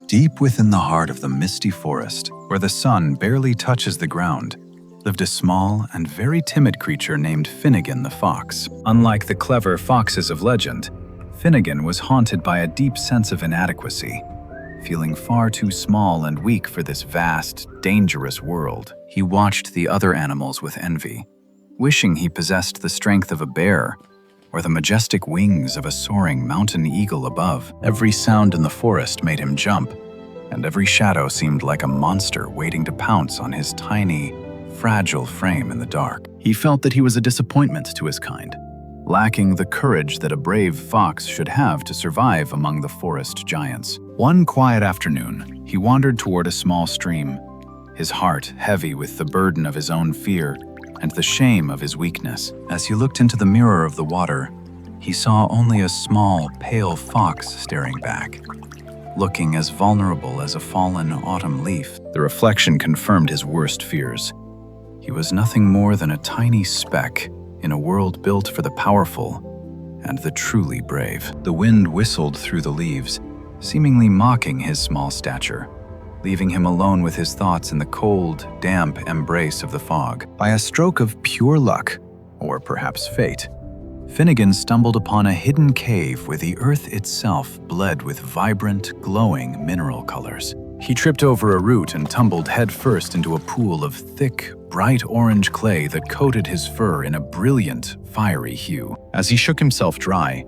Deep within the heart of the misty forest, where the sun barely touches the ground, lived a small and very timid creature named Finnegan the fox. Unlike the clever foxes of legend, Finnegan was haunted by a deep sense of inadequacy. Feeling far too small and weak for this vast, dangerous world, he watched the other animals with envy, wishing he possessed the strength of a bear or the majestic wings of a soaring mountain eagle above. Every sound in the forest made him jump, and every shadow seemed like a monster waiting to pounce on his tiny, fragile frame in the dark. He felt that he was a disappointment to his kind, lacking the courage that a brave fox should have to survive among the forest giants. One quiet afternoon, he wandered toward a small stream, his heart heavy with the burden of his own fear and the shame of his weakness. As he looked into the mirror of the water, he saw only a small, pale fox staring back, looking as vulnerable as a fallen autumn leaf. The reflection confirmed his worst fears. He was nothing more than a tiny speck in a world built for the powerful and the truly brave. The wind whistled through the leaves, seemingly mocking his small stature, leaving him alone with his thoughts in the cold, damp embrace of the fog. By a stroke of pure luck, or perhaps fate, Finnegan stumbled upon a hidden cave where the earth itself bled with vibrant, glowing mineral colors. He tripped over a root and tumbled headfirst into a pool of thick, bright orange clay that coated his fur in a brilliant, fiery hue. As he shook himself dry,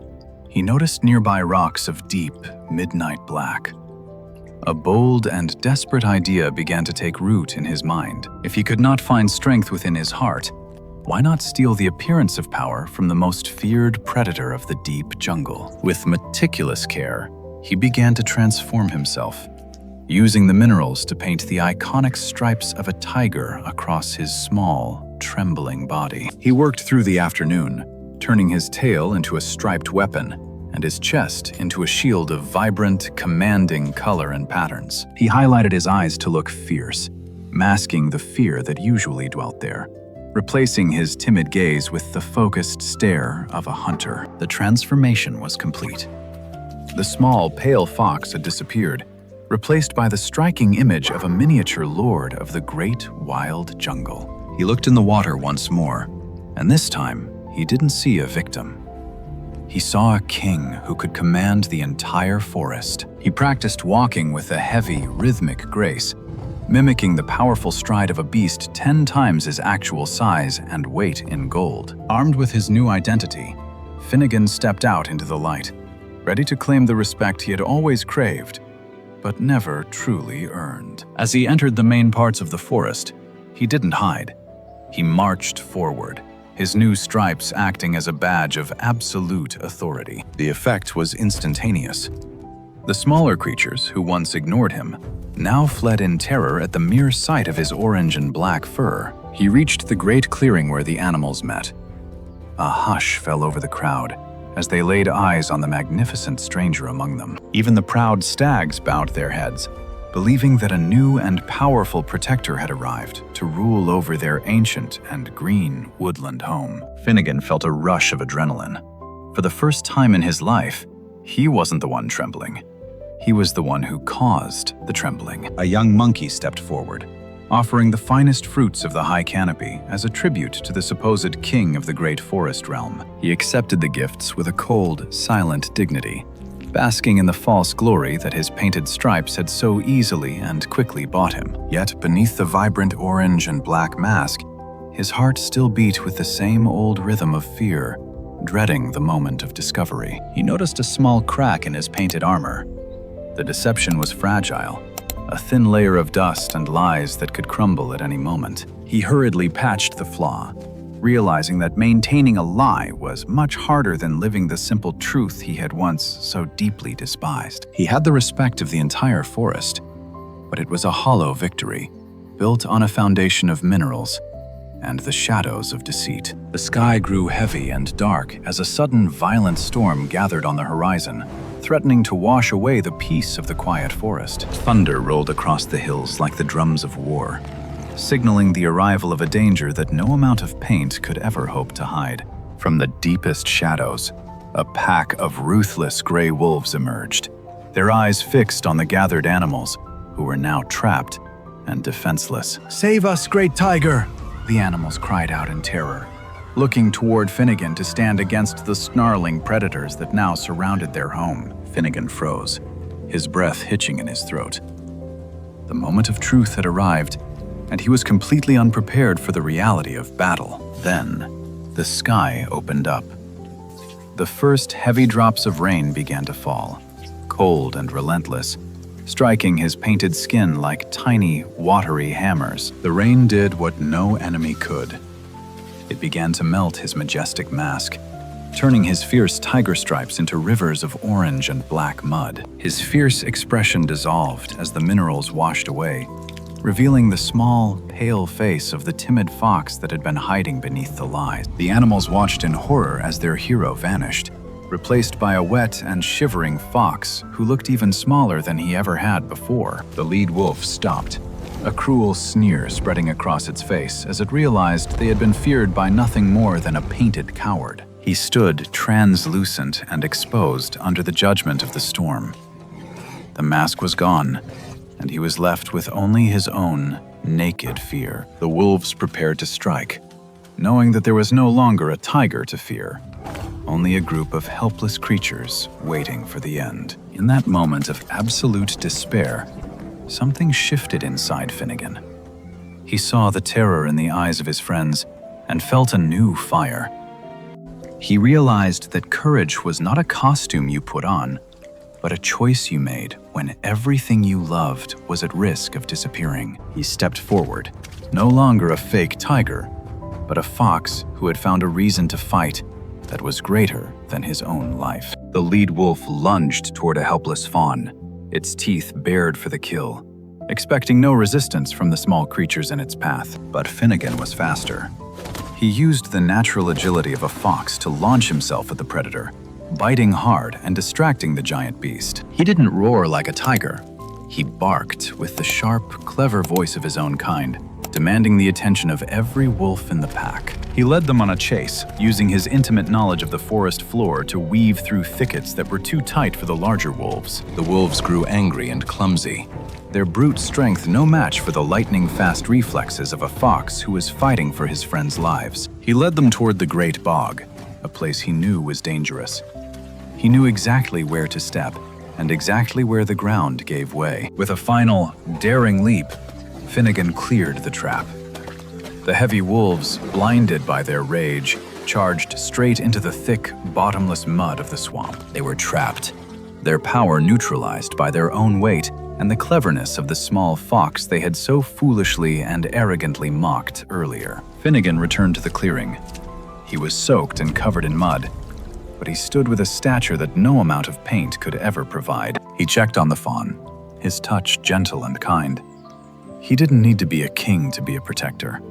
he noticed nearby rocks of deep, midnight black. A bold and desperate idea began to take root in his mind. If he could not find strength within his heart, why not steal the appearance of power from the most feared predator of the deep jungle? With meticulous care, he began to transform himself, using the minerals to paint the iconic stripes of a tiger across his small, trembling body. He worked through the afternoon, turning his tail into a striped weapon and his chest into a shield of vibrant, commanding color and patterns. He highlighted his eyes to look fierce, masking the fear that usually dwelt there, replacing his timid gaze with the focused stare of a hunter. The transformation was complete. The small, pale fox had disappeared, replaced by the striking image of a miniature lord of the great wild jungle. He looked in the water once more, and this time he didn't see a victim. He saw a king who could command the entire forest. He practiced walking with a heavy, rhythmic grace, mimicking the powerful stride of a beast 10 times his actual size and weight in gold. Armed with his new identity, Finnegan stepped out into the light, ready to claim the respect he had always craved, but never truly earned. As he entered the main parts of the forest, he didn't hide. He marched forward, his new stripes acting as a badge of absolute authority. The effect was instantaneous. The smaller creatures, who once ignored him, now fled in terror at the mere sight of his orange and black fur. He reached the great clearing where the animals met. A hush fell over the crowd as they laid eyes on the magnificent stranger among them. Even the proud stags bowed their heads, believing that a new and powerful protector had arrived to rule over their ancient and green woodland home. Finnegan felt a rush of adrenaline. For the first time in his life, he wasn't the one trembling. He was the one who caused the trembling. A young monkey stepped forward, offering the finest fruits of the high canopy as a tribute to the supposed king of the great forest realm. He accepted the gifts with a cold, silent dignity, basking in the false glory that his painted stripes had so easily and quickly bought him. Yet beneath the vibrant orange and black mask, his heart still beat with the same old rhythm of fear, dreading the moment of discovery. He noticed a small crack in his painted armor. The deception was fragile, a thin layer of dust and lies that could crumble at any moment. He hurriedly patched the flaw, realizing that maintaining a lie was much harder than living the simple truth he had once so deeply despised. He had the respect of the entire forest, but it was a hollow victory, built on a foundation of minerals and the shadows of deceit. The sky grew heavy and dark as a sudden violent storm gathered on the horizon, threatening to wash away the peace of the quiet forest. Thunder rolled across the hills like the drums of war, signaling the arrival of a danger that no amount of paint could ever hope to hide. From the deepest shadows, a pack of ruthless gray wolves emerged, their eyes fixed on the gathered animals, who were now trapped and defenseless. "Save us, great tiger!" the animals cried out in terror, looking toward Finnegan to stand against the snarling predators that now surrounded their home. Finnegan froze, his breath hitching in his throat. The moment of truth had arrived, and he was completely unprepared for the reality of battle. Then, the sky opened up. The first heavy drops of rain began to fall, cold and relentless, striking his painted skin like tiny, watery hammers. The rain did what no enemy could. It began to melt his majestic mask, turning his fierce tiger stripes into rivers of orange and black mud. His fierce expression dissolved as the minerals washed away, revealing the small, pale face of the timid fox that had been hiding beneath the lies. The animals watched in horror as their hero vanished, replaced by a wet and shivering fox who looked even smaller than he ever had before. The lead wolf stopped, a cruel sneer spreading across its face as it realized they had been feared by nothing more than a painted coward. He stood translucent and exposed under the judgment of the storm. The mask was gone, and he was left with only his own naked fear. The wolves prepared to strike, knowing that there was no longer a tiger to fear, only a group of helpless creatures waiting for the end. In that moment of absolute despair, something shifted inside Finnegan. He saw the terror in the eyes of his friends and felt a new fire. He realized that courage was not a costume you put on, but a choice you made when everything you loved was at risk of disappearing. He stepped forward, no longer a fake tiger, but a fox who had found a reason to fight that was greater than his own life. The lead wolf lunged toward a helpless fawn, its teeth bared for the kill, expecting no resistance from the small creatures in its path. But Finnegan was faster. He used the natural agility of a fox to launch himself at the predator, biting hard and distracting the giant beast. He didn't roar like a tiger. He barked with the sharp, clever voice of his own kind, demanding the attention of every wolf in the pack. He led them on a chase, using his intimate knowledge of the forest floor to weave through thickets that were too tight for the larger wolves. The wolves grew angry and clumsy, their brute strength no match for the lightning-fast reflexes of a fox who was fighting for his friends' lives. He led them toward the Great Bog, a place he knew was dangerous. He knew exactly where to step and exactly where the ground gave way. With a final, daring leap, Finnegan cleared the trap. The heavy wolves, blinded by their rage, charged straight into the thick, bottomless mud of the swamp. They were trapped, their power neutralized by their own weight and the cleverness of the small fox they had so foolishly and arrogantly mocked earlier. Finnegan returned to the clearing. He was soaked and covered in mud, but he stood with a stature that no amount of paint could ever provide. He checked on the fawn, his touch gentle and kind. He didn't need to be a king to be a protector.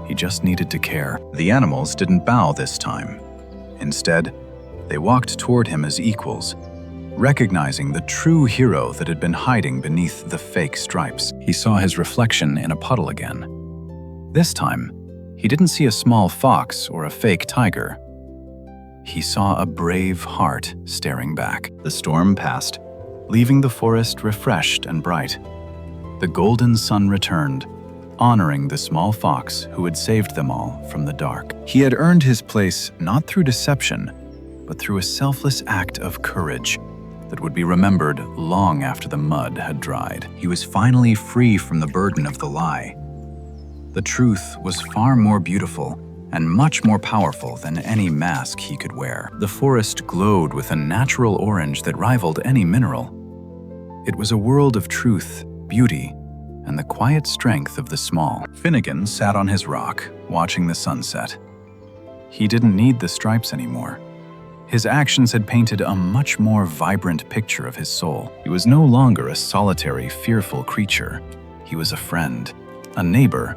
He just needed to care. The animals didn't bow this time. Instead, they walked toward him as equals, recognizing the true hero that had been hiding beneath the fake stripes. He saw his reflection in a puddle again. This time, he didn't see a small fox or a fake tiger. He saw a brave heart staring back. The storm passed, leaving the forest refreshed and bright. The golden sun returned, honoring the small fox who had saved them all from the dark. He had earned his place not through deception, but through a selfless act of courage that would be remembered long after the mud had dried. He was finally free from the burden of the lie. The truth was far more beautiful and much more powerful than any mask he could wear. The forest glowed with a natural orange that rivaled any mineral. It was a world of truth, beauty, and the quiet strength of the small. Finnegan sat on his rock, watching the sunset. He didn't need the stripes anymore. His actions had painted a much more vibrant picture of his soul. He was no longer a solitary, fearful creature. He was a friend, a neighbor,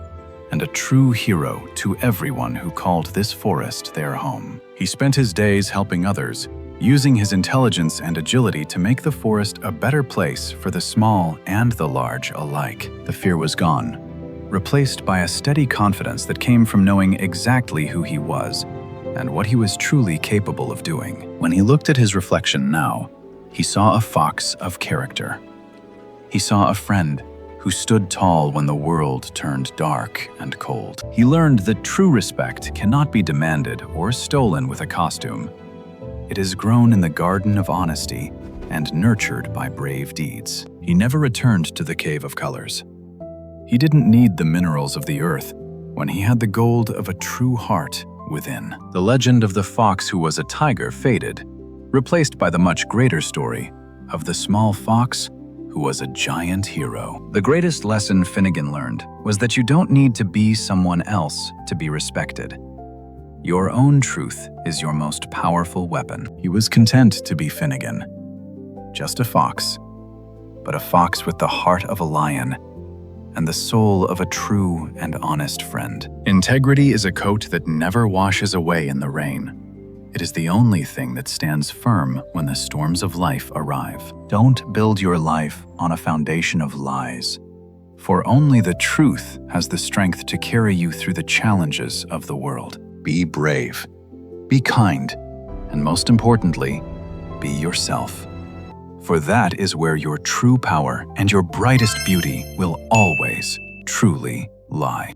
and a true hero to everyone who called this forest their home. He spent his days helping others, using his intelligence and agility to make the forest a better place for the small and the large alike. The fear was gone, replaced by a steady confidence that came from knowing exactly who he was and what he was truly capable of doing. When he looked at his reflection now, He saw a fox of character. He saw a friend who stood tall when the world turned dark and cold. He learned that true respect cannot be demanded or stolen with a costume. It is grown in the garden of honesty and nurtured by brave deeds. He never returned to the Cave of Colors. He didn't need the minerals of the earth when he had the gold of a true heart within. The legend of the fox who was a tiger faded, replaced by the much greater story of the small fox who was a giant hero. The greatest lesson Finnegan learned was that you don't need to be someone else to be respected. Your own truth is your most powerful weapon. He was content to be Finnegan, just a fox, but a fox with the heart of a lion and the soul of a true and honest friend. Integrity is a coat that never washes away in the rain. It is the only thing that stands firm when the storms of life arrive. Don't build your life on a foundation of lies, for only the truth has the strength to carry you through the challenges of the world. Be brave, be kind, and most importantly, be yourself. For that is where your true power and your brightest beauty will always truly lie.